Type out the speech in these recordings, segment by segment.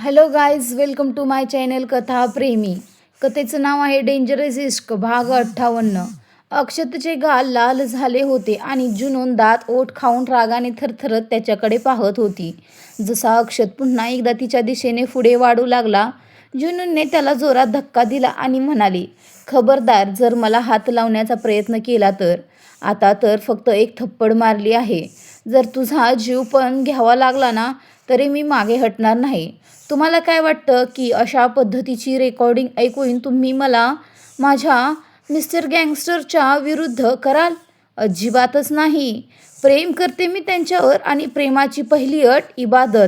Hello guys, welcome to my channel Katha Premi. कथेचं नाव आहे dangerous इश्क भाग 58. अक्षतचे गाल लाल झाले होते आणि जुनून दात ओठ खाऊन रागाने थरथरत त्याच्याकडे पाहत होती. जसा अक्षत पुन्हा एकदा तिच्या दिशेने पुढे वाढू लागला, जुनूनने त्याला जोरात धक्का दिला आणि म्हणाली, खबरदार, जर मला हात लावण्याचा प्रयत्न केला तर. आता तर फक्त एक थप्पड मारली आहे. जर तुझा जीव पण घ्यावा लागला ना, तरी मी मागे हटणार नाही. तुम्हाला काय वाटतं की अशा पद्धतीची रेकॉर्डिंग ऐकून तुम्ही मला माझ्या मिस्टर गँगस्टरच्या विरुद्ध कराल? अजिबातच नाही. प्रेम करते मी त्यांच्यावर आणि प्रेमाची पहिली अट इबादत.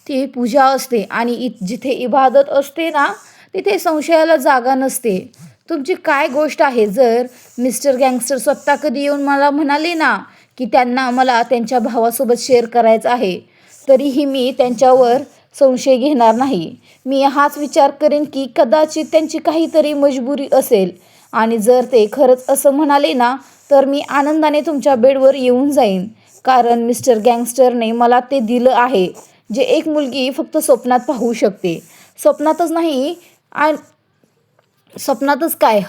ती पूजा असते आणि जिथे इबादत असते ना, तिथे संशयाला जागा नसते. तुमची काय गोष्ट आहे? जर मिस्टर गँगस्टर स्वतः कधी येऊन मला म्हणाले ना की त्यांना मला त्यांच्या भावासोबत शेअर करायचं आहे, तरीही मी त्यांच्यावर संशय घेणार नाही. मी हाच विचार करेन की कदाचित त्यांची काहीतरी मजबुरी असेल आणि जर ते खरंच असं म्हणाले ना, तर मी आनंदाने तुमच्या बेडवर येऊन जाईन. कारण मिस्टर गँगस्टरने मला ते दिलं आहे, जे एक मुलगी फक्त स्वप्नात पाहू शकते. स्वप्नातच नाही, स्वप्नातच काय,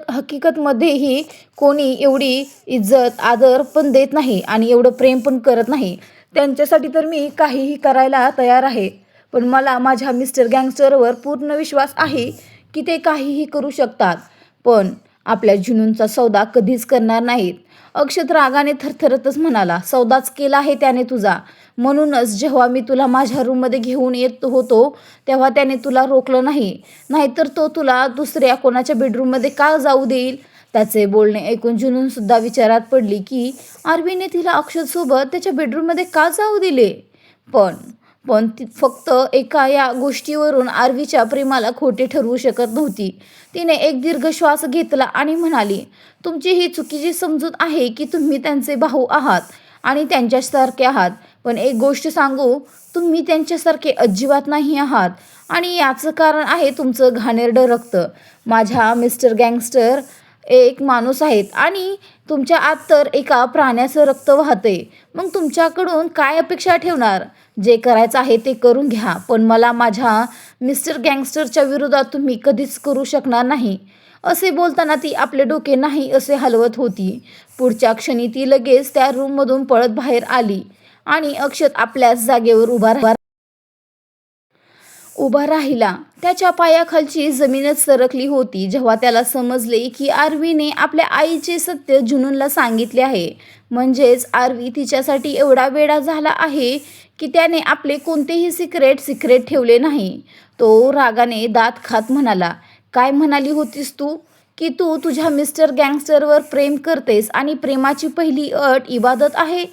हकीकतमध्येही कोणी एवढी इज्जत आदर पण देत नाही आणि एवढं प्रेम पण करत नाही. त्यांच्यासाठी तर मी काहीही करायला तयार आहे. पण मला माझ्या मिस्टर गँगस्टरवर पूर्ण विश्वास आहे की ते काहीही करू शकतात, पण आपल्या जुनूनचा सौदा कधीच करणार नाहीत. अक्षत रागाने थरथरतच म्हणाला, सौदाच केला आहे त्याने तुझा. म्हणूनच जेव्हा मी तुला माझ्या रूममध्ये घेऊन येत होतो तेव्हा त्याने तुला रोखलं नाही. नाहीतर तो तुला दुसऱ्या कोणाच्या बेडरूममध्ये का जाऊ देईल? त्याचे बोलणे ऐकून जुनूनसुद्धा विचारात पडली की आरवीने तिला अक्षतसोबत त्याच्या बेडरूममध्ये का जाऊ दिले. पण पण ती फक्त एका या गोष्टीवरून आरवीच्या प्रेमाला खोटे ठरवू शकत नव्हती. तिने एक दीर्घ श्वास घेतला आणि म्हणाली, तुमची ही चुकीची समजूत आहे की तुम्ही त्यांचे भाऊ आहात आणि त्यांच्यासारखे आहात. पण एक गोष्ट सांगू, तुम्ही त्यांच्यासारखे अजिबात नाही आहात आणि याचं कारण आहे तुमचं घाणेरडं रक्त. माझ्या मिस्टर गँगस्टर एक माणूस आहेत आणि तुमच्या आत तर एका प्राण्याचं रक्त वाहते. मग तुमच्याकडून काय अपेक्षा ठेवणार? जे करायचं आहे ते करून घ्या, पण मला माझ्या मिस्टर गँगस्टरच्या विरोधात तुम्ही कधीच करू शकणार नाही. असे बोलताना ती आपले डोके नाही असे हलवत होती. पुढच्या क्षणी ती लगेच त्या रूममधून पळत बाहेर आली आणि अक्षत आपल्याच जागेवर उभा राहिला. त्याच्या पायाखालची जमीनच सरकली होती जेव्हा त्याला समजले की आरवीने आपल्या आईचे सत्य जुनूनला सांगितले आहे. म्हणजेच आरवी तिच्यासाठी एवढा वेडा झाला आहे की त्याने आपले कोणतेही सिक्रेट ठेवले नाही. तो रागाने दात खात म्हणाला, काय म्हणाली होतीस तू? की तू तुझ्या मिस्टर गँगस्टरवर प्रेम करतेस आणि प्रेमाची पहिली अट इबादत आहे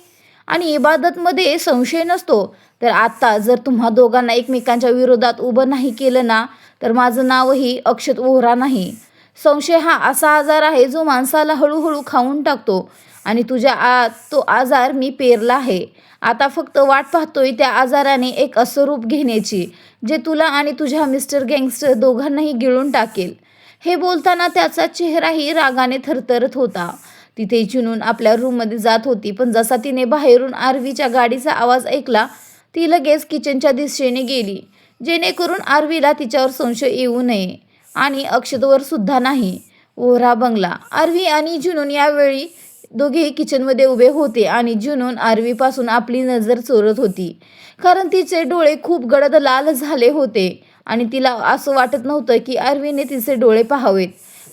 आणि इबादतमध्ये संशय नसतो. तर आता जर तुम्हा दोघांना एकमेकांच्या विरोधात उभं नाही केलं ना, तर माझं नावही अक्षत वोहरा नाही. संशय हा असा आजार आहे जो माणसाला हळूहळू खाऊन टाकतो आणि तुझ्या आत तो आजार मी पेरला आहे. आता फक्त वाट पाहतोय त्या आजाराने एक असं रूप घेण्याची जे तुला आणि तुझ्या मिस्टर गँगस्टर दोघांनाही गिळून टाकेल. हे बोलताना त्याचा चेहराही रागाने थरथरत होता. तिथे जुनून आपल्या रूममध्ये जात होती, पण जसा तिने बाहेरून आरवीच्या गाडीचा आवाज ऐकला, ती लगेच किचनच्या दिशेने गेली, जेणेकरून आरवीला तिच्यावर संशय येऊ नये आणि अक्षतवर सुद्धा नाही. ओहरा बंगला. आरवी आणि जुनून यावेळी दोघेही किचनमध्ये उभे होते आणि जुनून आरवीपासून आपली नजर चोरत होती, कारण तिचे डोळे खूप गडद लाल झाले होते आणि तिला असं वाटत नव्हतं की आरवीने तिचे डोळे पाहावेत.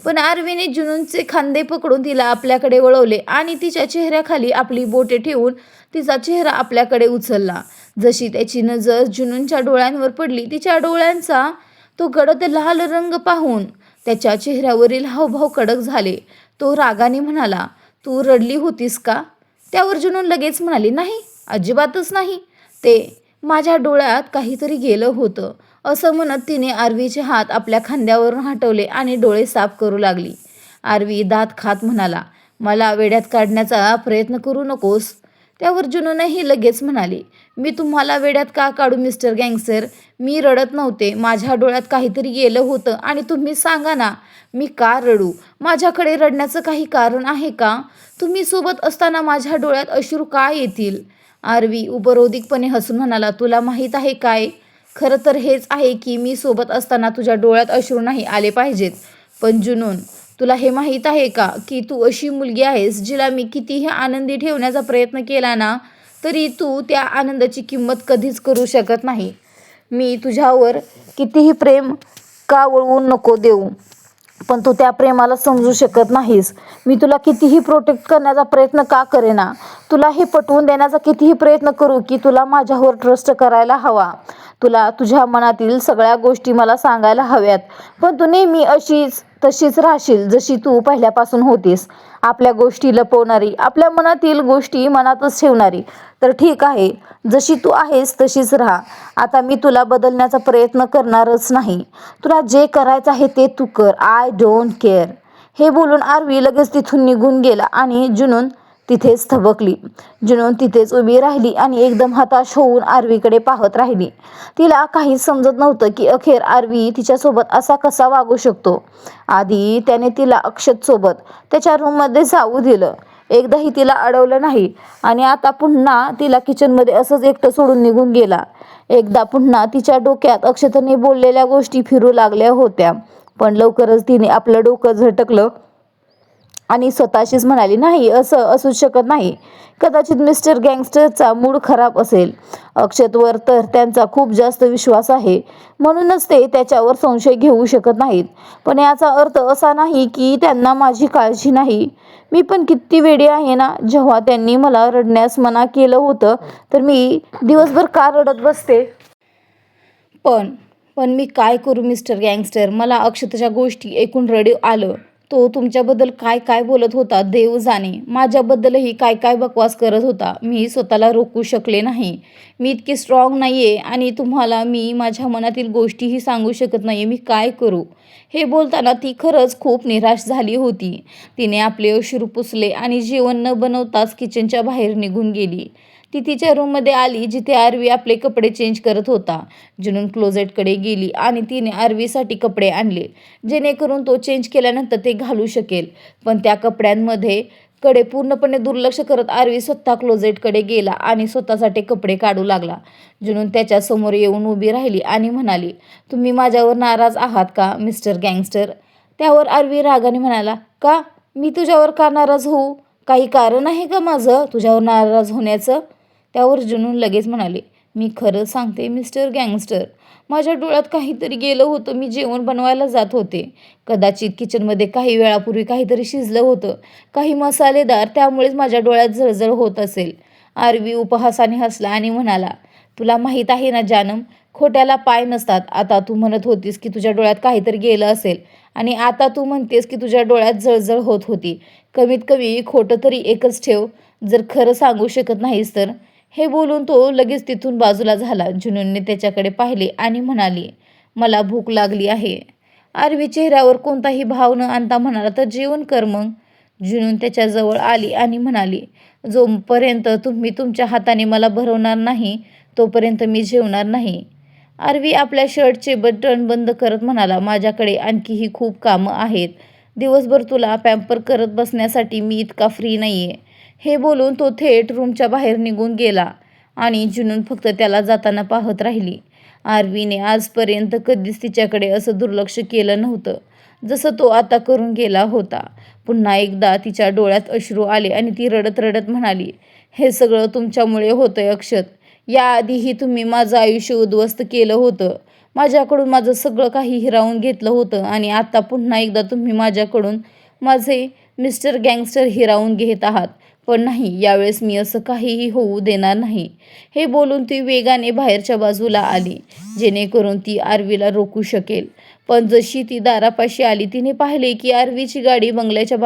पण आरवीने जुनूनचे खांदे पकडून तिला आपल्याकडे वळवले आणि तिच्या चेहऱ्याखाली आपली बोटे ठेवून तिचा चेहरा आपल्याकडे उचलला. जशी त्याची नजर जुनूनच्या डोळ्यांवर पडली, तिच्या डोळ्यांचा तो गडद लाल रंग पाहून त्याच्या चेहऱ्यावरील हावभाव कडक झाले. तो रागाने म्हणाला, तू रडली होतीस का? त्यावर जुनून लगेच म्हणाली, नाही, अजिबातच नाही. ते माझ्या डोळ्यात काहीतरी गेलं होतं, असं म्हणत तिने आरवीचे हात आपल्या खांद्यावरून हटवले आणि डोळे साफ करू लागली. आरवी दात खात म्हणाला, मला वेड्यात काढण्याचा प्रयत्न करू नकोस. त्यावर जुनूनही लगेच म्हणाली, मी तुम्हाला वेड्यात का काढू मिस्टर गँगस्टर? मी रडत नव्हते, माझ्या डोळ्यात काहीतरी गेलं होतं आणि तुम्ही सांगा ना, मी का रडू? माझ्याकडे रडण्याचं काही कारण आहे का? तुम्ही सोबत असताना माझ्या डोळ्यात अश्रू का येतील? आरवी उपरोधिकपणे हसून म्हणाला, तुला माहीत आहे काय, खरं तर हेच आहे की मी सोबत असताना तुझ्या डोळ्यात अश्रू नाही आले पाहिजेत. पण जुनून, तुला हे माहीत आहे का की तू अशी मुलगी आहेस जिला मी कितीही आनंदी ठेवण्याचा प्रयत्न केला ना, तरी तू त्या आनंदाची किंमत कधीच करू शकत नाही. मी तुझ्यावर कितीही प्रेम का वळवू नको देऊ, पण तू त्या प्रेमाला समजू शकत नाहीस. मी तुला कितीही प्रोटेक्ट करण्याचा प्रयत्न का करेना, तुला हे पटवून देण्याचा कितीही प्रयत्न करू की तुला माझ्यावर ट्रस्ट करायला हवा, तुला तुझ्या मनातील सगळ्या गोष्टी मला सांगायला हव्यात, पण तू नेहमी अशीच तशीच राहशील जशी तू पहिल्यापासून होतीस. आपल्या गोष्टी लपवणारी, आपल्या मनातील गोष्टी मनातच ठेवणारी. तर ठीक आहे, जशी तू आहेस तशीच राहा. आता मी तुला बदलण्याचा प्रयत्न करणारच नाही. तुला जे करायचं आहे ते तू कर. I don't care. हे बोलून आरवी लगेच तिथून निघून गेला आणि जुनून तिथेच थबकली. जुनून तिथेच उभी राहिली आणि एकदम हताश होऊन आरवीकडे पाहत राहिली. तिला काहीच समजत नव्हतं की अखेर आरवी तिच्यासोबत असा कसा वागू शकतो. आधी त्याने तिला अक्षतसोबत त्याच्या रूममध्ये जाऊ दिलं, एकदाही तिला अडवलं नाही, आणि आता पुन्हा तिला किचनमध्ये असंच एकटं सोडून निघून गेला. एकदा पुन्हा तिच्या डोक्यात अक्षतने बोललेल्या गोष्टी फिरू लागल्या होत्या. पण लवकरच तिने आपलं डोकं झटकलं आणि स्वतःशीच म्हणाली, नाही, असं असूच शकत नाही. कदाचित मिस्टर गँगस्टरचा मूड खराब असेल. अक्षतवर तर त्यांचा खूप जास्त विश्वास आहे, म्हणूनच ते त्याच्यावर संशय घेऊ शकत नाहीत. पण याचा अर्थ असा नाही की त्यांना माझी काळजी नाही. मी पण किती वेडी आहे ना. जेव्हा त्यांनी मला रडण्यास मना केलं होतं तर मी दिवसभर का रडत बसते. पण पण मी काय करू मिस्टर गँगस्टर. मला अक्षताच्या गोष्टी ऐकून रडू आलं. तो तुमच्याबद्दल काय काय बोलत होता देव जाणे. माझ्याबद्दलही काय काय बकवास करत होता. मी स्वतःला रोखू शकले नाही. मी इतकी स्ट्रॉंग नाही आहे आणि तुम्हाला मी माझ्या मनातील गोष्टीही सांगू शकत नाही. मी काय करू. हे बोलताना ती खरंच खूप निराश झाली होती. तिने आपले अश्रू पुसले आणि जेवण न बनवताच किचनच्या बाहेर निघून गेली. ती तिच्या रूममध्ये आली जिथे आरवी आपले कपडे चेंज करत होता. जुनून क्लोजेटकडे गेली आणि तिने आरवीसाठी कपडे आणले, जेणेकरून तो चेंज केल्यानंतर ते घालू शकेल. पण त्या कपड्यांमध्ये कडे पूर्णपणे दुर्लक्ष करत आरवी स्वतः क्लोजेटकडे गेला आणि स्वतःसाठी कपडे काढू लागला. जुनून त्याच्यासमोर येऊन उभी राहिली आणि म्हणाली, तुम्ही माझ्यावर नाराज आहात का मिस्टर गँगस्टर. त्यावर आरवी रागाने म्हणाला, का, मी तुझ्यावर का नाराज होऊ. काही कारण आहे का माझं तुझ्यावर नाराज होण्याचं. त्यावर जुनून लगेच म्हणाले, मी खरं सांगते मिस्टर गँगस्टर, माझ्या डोळ्यात काहीतरी गेलं होतं. मी जेवण बनवायला जात होते. कदाचित किचनमध्ये काही वेळापूर्वी काहीतरी शिजलं होतं, काही मसालेदार, त्यामुळेच माझ्या डोळ्यात जळजळ होत असेल. आरवी उपहासाने हसला आणि म्हणाला, तुला माहीत आहे ना जानम, खोट्याला पाय नसतात. आता तू म्हणत होतीस की तुझ्या डोळ्यात काहीतरी गेलं असेल आणि आता तू म्हणतेस की तुझ्या डोळ्यात जळजळ होत होती. कमीत कमी खोटं तरी एकच ठेव, जर खरं सांगू शकत नाहीस तर. हे बोलून तो लगेच तिथून बाजूला झाला. जुनूनने त्याच्याकडे पाहिले आणि म्हणाली, मला भूक लागली आहे. आरवी चेहऱ्यावर कोणताही भाव न आणता म्हणाला, तर जेवण कर मग. जुनून त्याच्याजवळ आली आणि म्हणाली, जोपर्यंत तुम्ही तुमच्या हाताने मला भरवणार नाही तोपर्यंत मी जेवणार नाही. आरवी आपल्या शर्टचे बटन बंद करत म्हणाला, माझ्याकडे आणखीही खूप कामं आहेत. दिवसभर तुला पॅम्पर करत बसण्यासाठी मी इतका फ्री नाहीये. हे बोलून तो थेट रूमच्या बाहेर निघून गेला आणि जुनून फक्त त्याला जाताना पाहत राहिली. आरवीने आजपर्यंत कधीच तिच्याकडे असं दुर्लक्ष केलं नव्हतं जसं तो आता करून गेला होता. पुन्हा एकदा तिच्या डोळ्यात अश्रू आले आणि ती रडत रडत म्हणाली, हे सगळं तुमच्यामुळे होतंय अक्षत. याआधीही तुम्ही माझं आयुष्य उद्ध्वस्त केलं होतं, माझ्याकडून माझं सगळं काही हिरावून घेतलं होतं, आणि आता पुन्हा एकदा तुम्ही माझ्याकडून माझे मिस्टर गँगस्टर हिरावून घेत आहात. पण नाही, यावेळेस मी असं काहीही होऊ देणार नाही. हे बोलून ती वेगाने बाहेरच्या बाजूला आली, जेणेकरून ती आरवीला रोखू शकेल. पण जशी ती दारापाशी आली तिने पाहिले की आरवीची गाडी बंगल्याच्या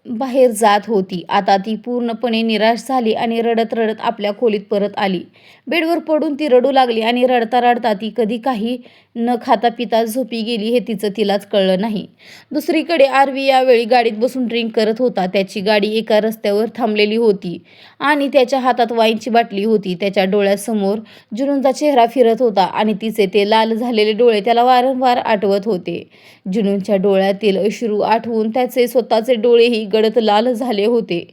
बाहेर जात होती. आता ती पूर्णपणे निराश झाली आणि रडत रडत आपल्या खोलीत परत आली. बेडवर पडून ती रडू लागली आणि रडता रडता ती कधी काही न खाता पिता झोपी गेली हे तिचं तिलाच कळलं नाही. दुसरीकडे आरवी यावेळी गाडीत बसून ड्रिंक करत होता. त्याची गाडी एका रस्त्यावर थांबलेली होती आणि त्याच्या हातात वाईनची बाटली होती. त्याच्या डोळ्यासमोर जुनूनचा चेहरा फिरत होता आणि तिचे ते लाल झालेले डोळे त्याला वारंवार आठवत होते. जुनूनच्या डोळ्यातील अश्रू आठवून त्याचे स्वतःचे डोळेही गडद लाल झाले होते.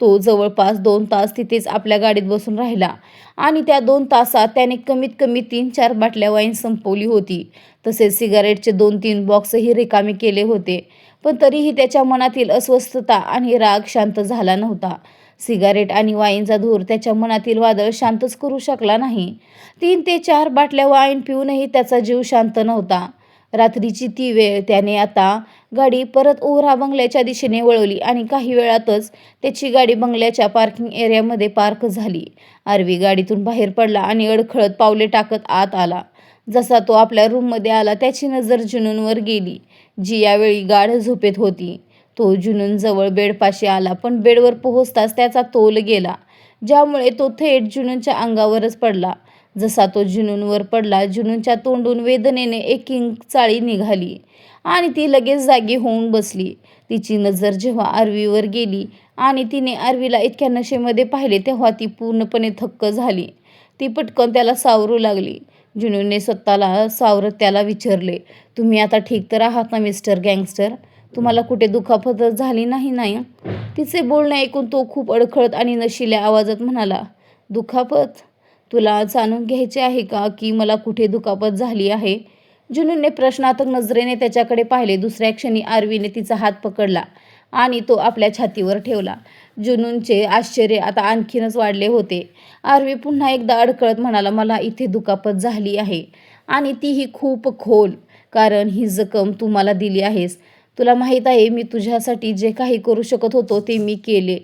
तो जवळपास 2 तास तिथेच आपल्या गाडीत बसून राहिला आणि त्या 2 तासात त्याने कमीत कमी 3-4 बाटल्या वाईन संपवली होती. तसेच सिगारेटचे 2-3 बॉक्सही रिकामे केले होते. पण तरीही त्याच्या मनातील अस्वस्थता आणि राग शांत झाला नव्हता. सिगारेट आणि वाईनचा धूर त्याच्या मनातील वादळ शांतच करू शकला नाही. 3 ते 4 बाटल्या वाईन पिऊनही त्याचा जीव शांत नव्हता. रात्रीची ती वेळ. त्याने आता गाडी परत ओव्हरा बंगल्याच्या दिशेने वळवली आणि काही वेळातच त्याची गाडी बंगल्याच्या पार्किंग एरियामध्ये पार्क झाली. आरवी गाडीतून बाहेर पडला आणि अडखळत पावले टाकत आत आला. जसा तो आपल्या रूममध्ये आला त्याची नजर जुनूनवर गेली, जी यावेळी गाढ झोपेत होती. तो जुनूनजवळ बेडपाशी आला, पण बेडवर पोहोचताच त्याचा तोल गेला, ज्यामुळे तो थेट जुनूनच्या अंगावरच पडला. जसा तो जुनूनवर पडला, जुनूनच्या तोंडून वेदनेने एक किंचाळी निघाली आणि ती लगेच जागी होऊन बसली. तिची नजर जेव्हा आरवीवर गेली आणि तिने आरवीला इतक्या नशेमध्ये पाहिले तेव्हा ती पूर्णपणे थक्क झाली. ती पटकन त्याला सावरू लागली. जुनूनने स्वतःला सावरत त्याला विचारले, "तुम्ही आता ठीक तर आहात ना मिस्टर गँगस्टर? तुम्हाला कुठे दुखापत झाली नाही ना?" तिचे बोलणे ऐकून तो खूप अडखळत आणि नशिल्या आवाजात म्हणाला, "दुखापत? तुला जाणून घ्यायचे आहे का की मला कुठे दुखापत झाली आहे?" जुनूनने प्रश्नार्थक नजरेने त्याच्याकडे पाहिले. दुसऱ्या क्षणी आरवीने तिचा हात पकडला आणि तो आपल्या छातीवर ठेवला. जुनूनचे आश्चर्य आता आणखीनच वाढले होते. आरवी पुन्हा एकदा अडखळत म्हणाला, "मला इथे दुखापत झाली आहे आणि तीही खूप खोल, कारण ही जखम तू मला दिली आहेस. तुला माहीत आहे, मी तुझ्यासाठी जे काही करू शकत होतो ते मी केले.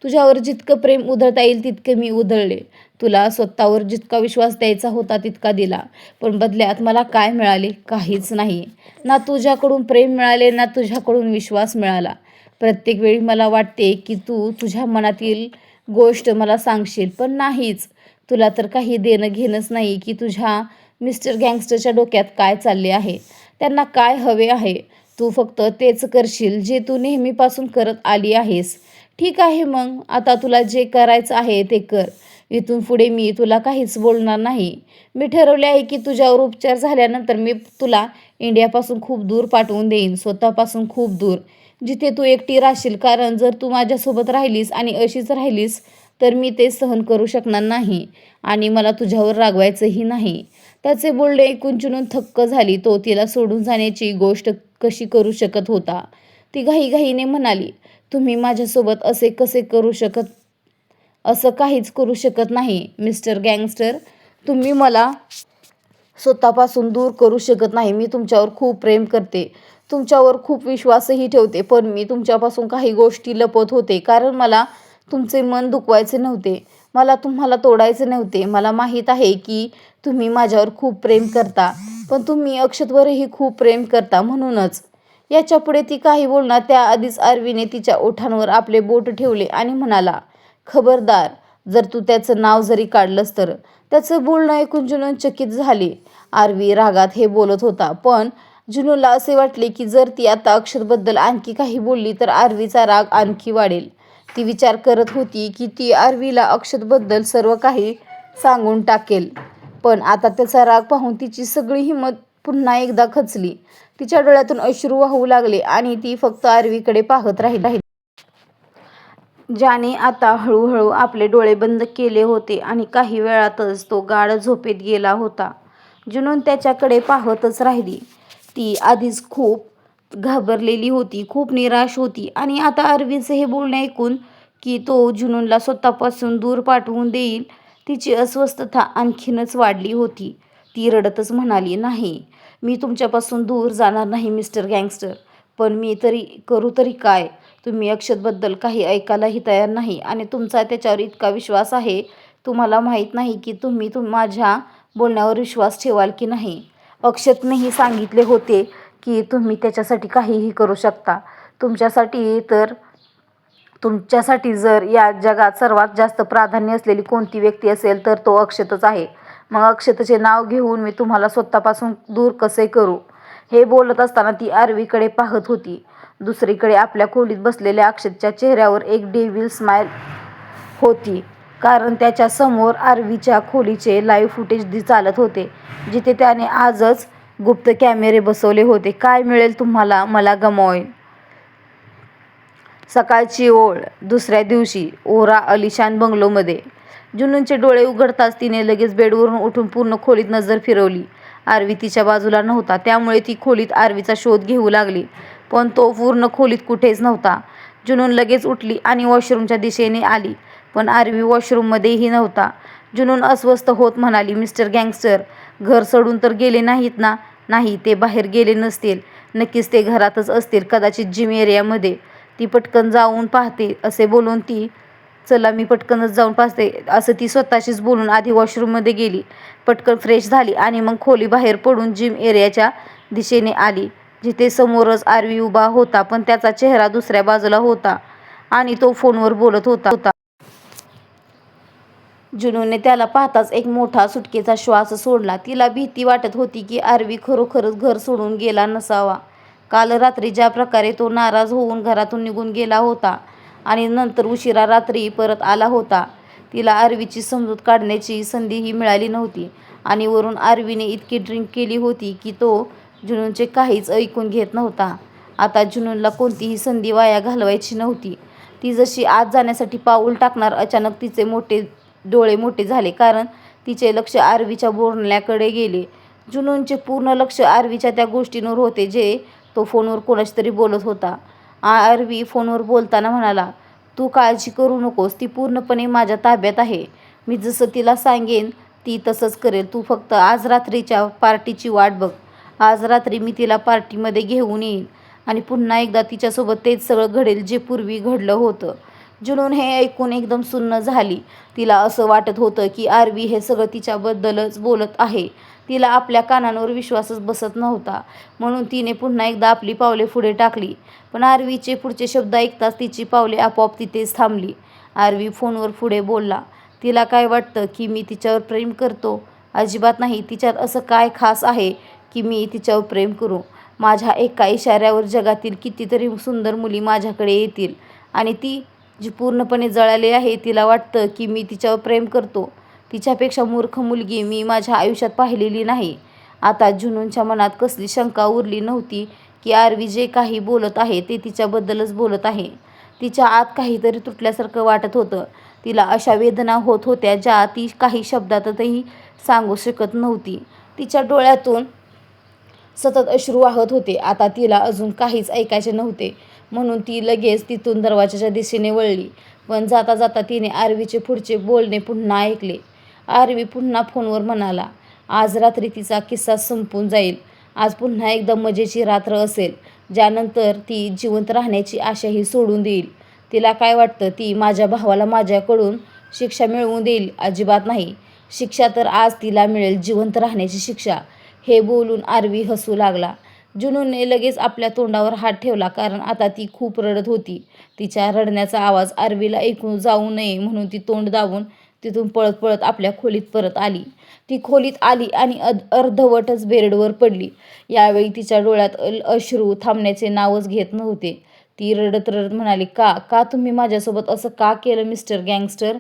तुझ्यावर जितकं प्रेम उधळता येईल तितके मी उधळले. तुला स्वतःवर जितका विश्वास द्यायचा होता तितका दिला. पण बदल्यात मला काय मिळाले? काहीच नाही. ना तुझ्याकडून प्रेम मिळाले, ना तुझ्याकडून विश्वास मिळाला. प्रत्येक वेळी मला वाटते की तू तुझ्या मनातील गोष्ट मला सांगशील, पण नाहीच. तुला तर काही देणं घेणंच नाही की तुझ्या मिस्टर गँगस्टरच्या डोक्यात काय चालले आहे, त्यांना काय हवे आहे. तू फक्त तेच करशील जे तू नेहमीपासून करत आली आहेस. ठीक आहे मग, आता तुला जे करायचं आहे ते कर. इथून पुढे मी तुला काहीच बोलणार नाही. मी ठरवले आहे की तुझ्यावर उपचार झाल्यानंतर मी तुला इंडियापासून खूप दूर पाठवून देईन, स्वतःपासून खूप दूर, जिथे तू एकटी राहशील. कारण जर तू माझ्यासोबत राहिलीस आणि अशीच राहिलीस तर मी ते सहन करू शकणार नाही आणि मला तुझ्यावर रागवायचंही नाही." त्याचे बोलणे ऐकून जुनून थक्क झाली. तो तिला सोडून जाण्याची गोष्ट कशी करू शकत होता? ती घाईघाईने म्हणाली, "तुम्ही माझ्यासोबत असे कसे करू शकत? असं काहीच करू शकत नाही मिस्टर गँगस्टर. तुम्ही मला स्वतःपासून दूर करू शकत नाही. मी तुमच्यावर खूप प्रेम करते, तुमच्यावर खूप विश्वासही ठेवते, पण मी तुमच्यापासून काही गोष्टी लपवत होते, कारण मला तुमचे मन दुखवायचे नव्हते. मला तुम्हाला तोडायचे नव्हते. मला माहीत आहे की तुम्ही माझ्यावर खूप प्रेम करता, पण तुम्ही अक्षतवरही खूप प्रेम करता, म्हणूनच." याच्यापुढे ती काही बोलणार त्याआधीच आरवीने तिच्या ओठांवर आपले बोट ठेवले आणि म्हणाला, "खबरदार, जर तू त्याचं नाव जरी काढलंस तर." त्याचं बोलणं ऐकून जुनून चकित झाली. आरवी रागात हे बोलत होता, पण जुनूनला असे वाटले की जर ती आता अक्षतबद्दल आणखी काही बोलली तर आरवीचा राग आणखी वाढेल. ती विचार करत होती की ती आरवीला अक्षतबद्दल सर्व काही सांगून टाकेल, पण आता त्याचा राग पाहून तिची सगळी हिंमत पुन्हा एकदा खचली. तिच्या डोळ्यातून अश्रू वाहू लागले आणि ती फक्त आरवीकडे पाहत राहिली, ज्याने आता हळूहळू आपले डोळे बंद केले होते आणि काही वेळातच तो गाढ झोपेत गेला होता. जुनून त्याच्याकडे पाहतच राहिली. ती आधीच खूप घाबरलेली होती, खूप निराश होती आणि आता आरवीचे हे बोलणे ऐकून की तो जुनूनला स्वतःपासून दूर पाठवून देईल, तिची अस्वस्थता आणखीनच वाढली होती. ती रडतच म्हणाली, "नाही, मी तुमच्यापासून दूर जाणार नाही मिस्टर गँगस्टर. पण मी करू तरी काय? तुम्ही अक्षतबद्दल काही ऐकायलाही तयार नाही आणि तुमचा त्याच्यावर इतका विश्वास आहे. तुम्हाला माहीत नाही की तुम्ही माझ्या बोलण्यावर विश्वास ठेवाल की नाही. अक्षतनेही सांगितले होते की तुम्ही त्याच्यासाठी काहीही करू शकता. तुमच्यासाठी जर या जगात सर्वात जास्त प्राधान्य असलेली कोणती व्यक्ती असेल तर तो अक्षतच आहे. मग अक्षतचे नाव घेऊन मी तुम्हाला स्वतःपासून दूर कसे करू?" हे बोलत असताना ती आरवीकडे पाहत होती. दुसरीकडे आपल्या खोलीत बसलेल्या अक्षतच्या चेहऱ्यावर एक डेव्हिल स्माईल होती, कारण त्याच्या समोर आरवीच्या खोलीचे लाईव्ह फुटेज चालत होते, जिथे त्याने आजच गुप्त कॅमेरे बसवले होते. "काय मिळेल तुम्हाला मला गमावून?" सकाळची ओळ. दुसऱ्या दिवशी ओरा अलिशान बंगलोमध्ये. जुनूनचे डोळे उघडताच तिने लगेच बेडवरून उठून पूर्ण खोलीत नजर फिरवली. आरवी तिच्या बाजूला नव्हता, त्यामुळे ती खोलीत आरवीचा शोध घेऊ लागली, पण तो पूर्ण खोलीत कुठेच नव्हता. जुनून लगेच उठली आणि वॉशरूमच्या दिशेने आली, पण आरवी वॉशरूममध्येही नव्हता. जुनून अस्वस्थ होत म्हणाली, मिस्टर गँगस्टर घर सोडून तर गेले नाहीत ना? नाही, ते बाहेर गेले नसतील. नक्कीच ते घरातच असतील, कदाचित जिम एरियामध्ये. ती पटकन जाऊन पाहते असे बोलून ती चला मी पटकनच जाऊन पाहते असं ती स्वतःशीच बोलून आधी वॉशरूममध्ये गेली. पटकन फ्रेश झाली आणि मग खोली बाहेर पडून जिम एरियाच्या दिशेने आली, जिथे समोरच आरवी उभा होता, पण त्याचा चेहरा दुसऱ्या बाजूला होता आणि तो फोनवर बोलत होता. जुनूनने त्याला पाहताच एक मोठा सुटकेचा श्वास सोडला. तिला भीती वाटत होती की आरवी खरोखरच घर सोडून गेला नसावा. काल रात्री ज्या प्रकारे तो नाराज होऊन घरातून निघून गेला होता आणि नंतर उशिरा रात्री परत आला होता, तिला आरवीची समजूत काढण्याची संधीही मिळाली नव्हती. आणि वरून आरवीने इतकी ड्रिंक केली होती की तो जुनूनचे काहीच ऐकून घेत नव्हता. आता जुनूनला कोणतीही संधी वाया घालवायची नव्हती. ती जशी आत जाण्यासाठी पाऊल टाकणार, अचानक तिचे डोळे मोठे झाले, कारण तिचे लक्ष आरवीच्या बोलण्याकडे गेले. जुनूनचे पूर्ण लक्ष आरवीच्या त्या गोष्टींवर होते जे तो फोनवर कोणाशी तरी बोलत होता. आरवी फोनवर बोलताना म्हणाला, तू काळजी करू नकोस, ती पूर्णपणे माझ्या ताब्यात आहे. मी जसं तिला सांगेन ती तसंच करेल. तू फक्त आज रात्रीच्या पार्टीची वाट बघ. आज रात्री मी तिला पार्टीमध्ये घेऊन येईन आणि पुन्हा एकदा तिच्यासोबत तेच सगळं घडेल जे पूर्वी घडलं होतं. जुनून हे ऐकून एकदम सुन्न झाली. तिला असं वाटत होतं की आरवी हे सगळं तिच्याबद्दलच बोलत आहे. तिला आपल्या कानांवर विश्वासच बसत नव्हता, म्हणून तिने पुन्हा एकदा आपली पावले पुढे टाकली. पण आरवीचे पुढचे शब्द ऐकताच तिची पावले आपोआप तिथेच थांबली. आरवी फोनवर पुढे बोलला, तिला काय वाटतं की मी तिच्यावर प्रेम करतो? अजिबात नाही. तिच्यात असं काय खास आहे की मी तिच्यावर प्रेम करू? माझ्या एका इशाऱ्यावर जगातील कितीतरी सुंदर मुली माझ्याकडे येतील आणि ती जी पूर्णपणे जळाली आहे तिला वाटतं की मी तिच्यावर प्रेम करतो. तिच्यापेक्षा मूर्ख मुलगी मी माझ्या आयुष्यात पाहिलेली नाही. आता जुनूनच्या मनात कसली शंका उरली नव्हती की आरवी जे काही बोलत आहे ते तिच्याबद्दलच बोलत आहे. तिच्या आत काहीतरी तुटल्यासारखं वाटत होतं. तिला अशा वेदना होत होत्या ज्या ती काही शब्दातही सांगू शकत नव्हती. तिच्या डोळ्यातून सतत अश्रू वाहत होते. आता तिला अजून काहीच ऐकायचे नव्हते, म्हणून ती लगेच तिथून दरवाजाच्या दिशेने वळली. पण जाता जाता तिने आरवीचे पुढचे बोलणे पुन्हा ऐकले. आरवी पुन्हा फोनवर म्हणाला, आज रात्री तिचा किस्सा संपून जाईल. आज पुन्हा एकदा मजेची रात्र असेल, ज्यानंतर ती जिवंत राहण्याची आशाही सोडून देईल. तिला काय वाटतं, ती माझ्या भावाला माझ्याकडून शिक्षा मिळवून देईल? अजिबात नाही. शिक्षा तर आज तिला मिळेल, जिवंत राहण्याची शिक्षा. हे बोलून आरवी हसू लागला. जुनूनने लगेच आपल्या तोंडावर हात ठेवला, कारण आता ती खूप रडत होती. तिच्या रडण्याचा आवाज आरवीला ऐकू जाऊ नये म्हणून ती तोंड दाबून तिथून पळत पळत आपल्या खोलीत परत आली. ती खोलीत आली आणि अर्धवटच बेडवर पडली. यावेळी तिच्या डोळ्यात अश्रू थांबण्याचे नावच घेत नव्हते. ती रडत रडत म्हणाली, का तुम्ही माझ्यासोबत असं का केलं मिस्टर गँगस्टर?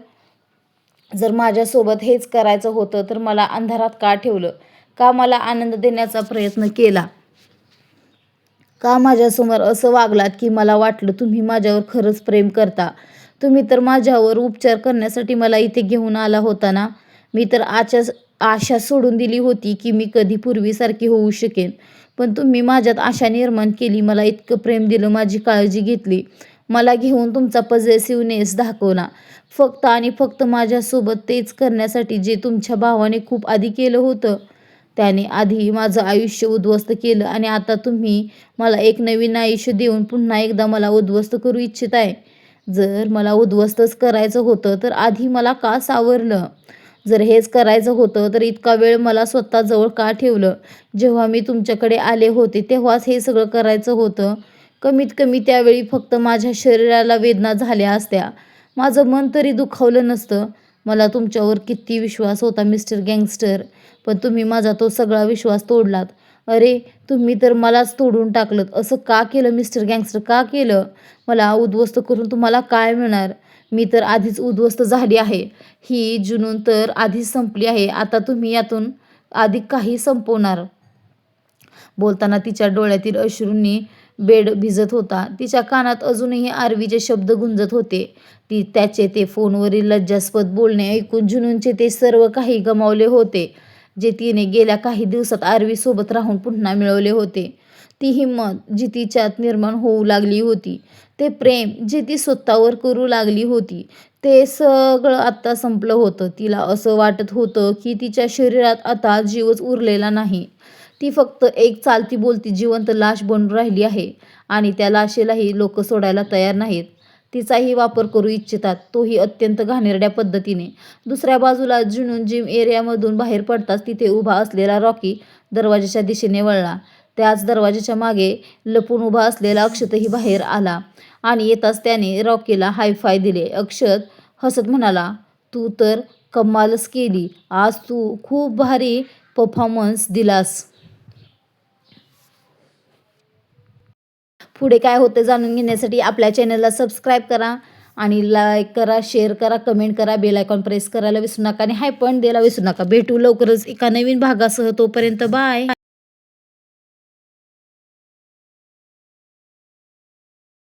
जर माझ्यासोबत हेच करायचं होतं तर मला अंधारात का ठेवलं? का मला आनंद देण्याचा प्रयत्न केला? का माझ्यासमोर असं वागलात की मला वाटलं तुम्ही माझ्यावर खरंच प्रेम करता? तुम्ही तर माझ्यावर उपचार करण्यासाठी मला इथे घेऊन आला होता ना? मी तर आशा सोडून दिली होती की मी कधी पूर्वीसारखी होऊ शकेन, पण तुम्ही माझ्यात आशा निर्माण केली. मला इतकं प्रेम दिलं, माझी काळजी घेतली, मला घेऊन तुमचा पॉझिटिव्हनेस दाखवला, फक्त आणि फक्त माझ्यासोबत तेच करण्यासाठी जे तुमच्या भावाने खूप आधी केलं होतं. त्याने आधी माझं आयुष्य उद्ध्वस्त केलं आणि आता तुम्ही मला एक नवीन आयुष्य देऊन पुन्हा एकदा मला उद्ध्वस्त करू इच्छिताय. जर मला उद्ध्वस्तच करायचं होतं तर आधी मला का सावरलं? जर हेच करायचं होतं तर इतका वेळ मला स्वतःजवळ का ठेवलं? जेव्हा मी तुमच्याकडे आले होते तेव्हाच हे सगळं करायचं होतं. कमीत कमी त्यावेळी फक्त माझ्या शरीराला वेदना झाल्या असत्या, माझं मन तरी दुखावलं नसतं. मला तुमच्यावर किती विश्वास होता मिस्टर गँगस्टर, पण तुम्ही माझा तो सगळा विश्वास तोडलात. अरे, तुम्ही तर मलाच तोडून टाकलं. असं का केलं मिस्टर गँगस्टर, का केलं? मला उद्ध्वस्त करून तुम्हाला काय मिळणार? मी तर आधीच उद्ध्वस्त झाली आहे. ही जुनून तर आधीच संपली आहे. आता तुम्ही यातून अधिक काही संपवणार? बोलताना तिच्या डोळ्यातील अश्रूंनी बेड भिजत होता. तिच्या कानात अजूनही आरवीचे शब्द गुंजत होते. त्याचे ते फोनवरील लज्जास्पद बोलणे ऐकून जुनूनचे ते सर्व काही गमावले होते, जे तिने गेल्या काही दिवसात आरवीसोबत राहून पुन्हा मिळवले होते. ती हिंमत जी तिच्यात निर्माण होऊ लागली होती, ते प्रेम जे ती स्वतःवर करू लागली होती, ते सगळं आत्ता संपलं होतं. तिला असं वाटत होतं की तिच्या शरीरात आता जीवच उरलेला नाही. ती फक्त एक चालती बोलती जिवंत लाश बनून राहिली आहे आणि त्या लाशेलाही लोक सोडायला तयार नाहीत. तिचाही वापर करू इच्छितात, तोही अत्यंत घाणेरड्या पद्धतीने. दुसऱ्या बाजूला जुनून जिम एरियामधून बाहेर पडताच तिथे उभा असलेला रॉकी दरवाजाच्या दिशेने वळला. त्याच दरवाजाच्या मागे लपून उभा असलेला अक्षतही बाहेर आला आणि येताच त्याने रॉकीला हाय-फाय दिले. अक्षत हसत म्हणाला, "तू तर कमालच केली. आज तू खूप भारी परफॉर्मन्स दिलास." पुढे काय होतं जाणून घेण्यासाठी आपल्या चॅनलला सबस्क्राईब करा आणि लाईक करा, शेअर करा, कमेंट करा, बेल आयकॉन प्रेस करायला विसरू नका आणि हाय पण द्यायला विसरू नका. भेटू लवकरच एका नवीन भागासह. तोपर्यंत बाय.